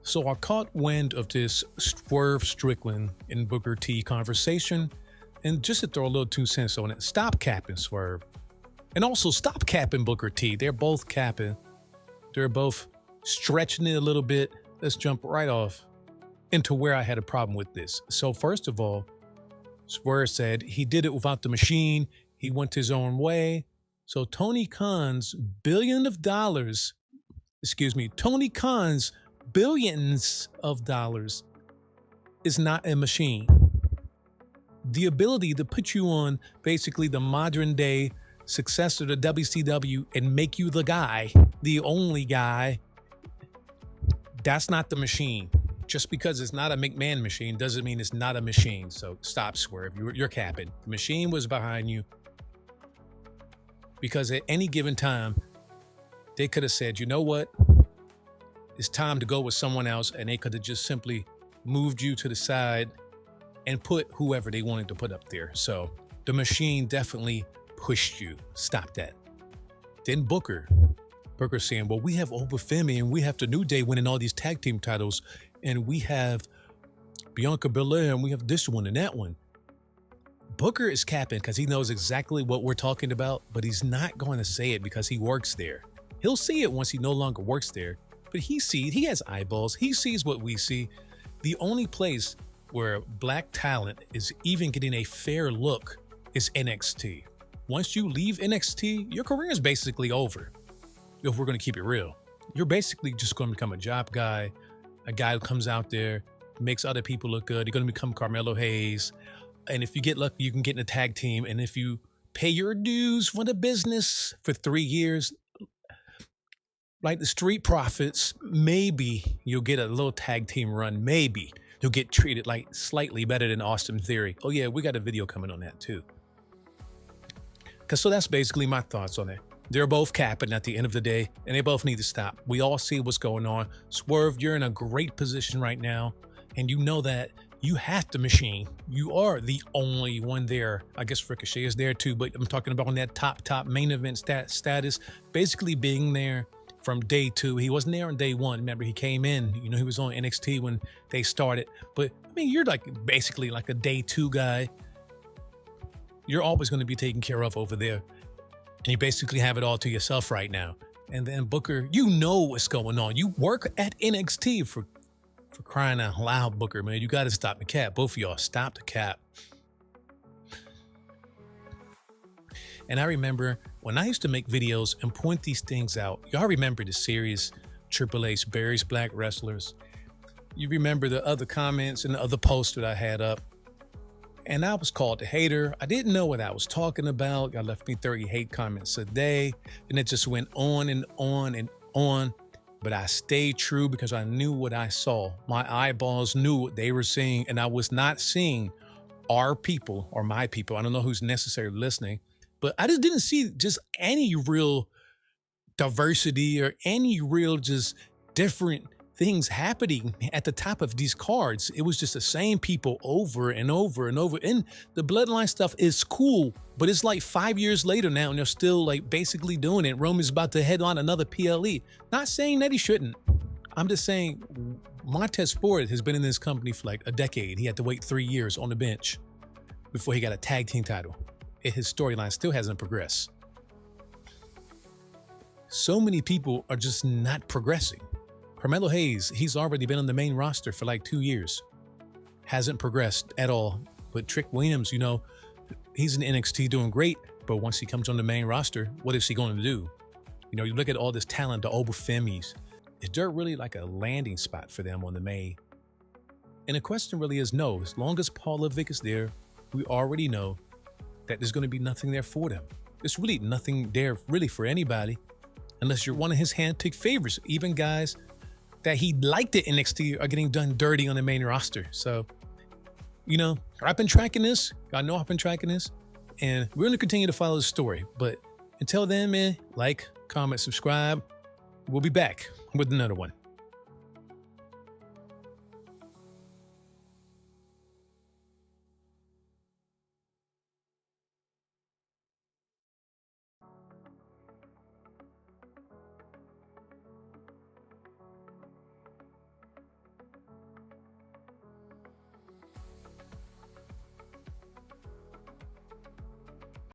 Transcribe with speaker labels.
Speaker 1: So I caught wind of this Swerve Strickland and Booker T conversation, and just to throw a little 2 cents on it, stop capping Swerve. And also stop capping Booker T. They're both capping. They're both stretching it a little bit. Let's jump right off into where I had a problem with this. So first of all, Swerve said he did it without the machine. He went his own way. So Tony Khan's billions of dollars is not a machine. The ability to put you on basically the modern day successor to WCW and make you the guy, the only guy, that's not the machine. Just because it's not a McMahon machine doesn't mean it's not a machine. So stop, Swerve. You're capping. The machine was behind you because at any given time, they could have said, you know what? It's time to go with someone else, and they could have just simply moved you to the side and put whoever they wanted to put up there. So the machine definitely pushed you. Stop that. Then Booker saying, well, we have Obafemi and we have the New Day winning all these tag team titles, and we have Bianca Belair and we have this one and that one. Booker is capping because he knows exactly what we're talking about, but he's not going to say it because he works there. He'll see it once he no longer works there, but he has eyeballs. He sees what we see. The only place where black talent is even getting a fair look is NXT. Once you leave NXT, your career is basically over. If we're going to keep it real, you're basically just going to become a job guy, a guy who comes out there, makes other people look good. You're going to become Carmelo Hayes. And if you get lucky, you can get in a tag team. And if you pay your dues for the business for 3 years, like the Street Profits, maybe you'll get a little tag team run. Maybe you'll get treated like slightly better than Austin Theory. Oh yeah, we got a video coming on that too. So that's basically my thoughts on it. They're both capping at the end of the day, and they both need to stop. We all see what's going on. Swerve, you're in a great position right now, and you know that you have the machine. You are the only one there. I guess Ricochet is there too, but I'm talking about on that top main event status, basically being there from day 2. He wasn't there on day 1. Remember, he came in, he was on NXT when they started. But I mean, you're like basically like a day 2 guy. You're always going to be taken care of over there. And you basically have it all to yourself right now. And then Booker, you know what's going on. You work at NXT for crying out loud, Booker, man. You got to stop the cap. Both of y'all, stop the cap. And I remember when I used to make videos and point these things out, y'all remember the series Triple H buries black wrestlers. You remember the other comments and the other posts that I had up. And I was called a hater. I didn't know what I was talking about. Y'all left me 30 hate comments a day. And it just went on and on and on. But I stayed true because I knew what I saw. My eyeballs knew what they were seeing. And I was not seeing our people or my people. I don't know who's necessarily listening. But I just didn't see just any real diversity or any real just different things happening at the top of these cards. It was just the same people over and over and over. And the bloodline stuff is cool, but it's like 5 years later now and they're still like basically doing it. Roman's about to headline another PLE. Not saying that he shouldn't. I'm just saying Montez Ford has been in this company for like a decade. He had to wait 3 years on the bench before he got a tag team title. And his storyline still hasn't progressed. So many people are just not progressing. Carmelo Hayes, he's already been on the main roster for like 2 years. Hasn't progressed at all. But Trick Williams, he's in NXT doing great, but once he comes on the main roster, what is he going to do? You look at all this talent, the Obafemis. Is there really like a landing spot for them on the main? And the question really is no. As long as Paul Vick is there, we already know that there's going to be nothing there for them. There's really nothing there really for anybody unless you're one of his hand-picked favorites. Even guys that he liked at NXT are getting done dirty on the main roster. So, I've been tracking this. I know I've been tracking this. And we're going to continue to follow the story. But until then, man, like, comment, subscribe. We'll be back with another one.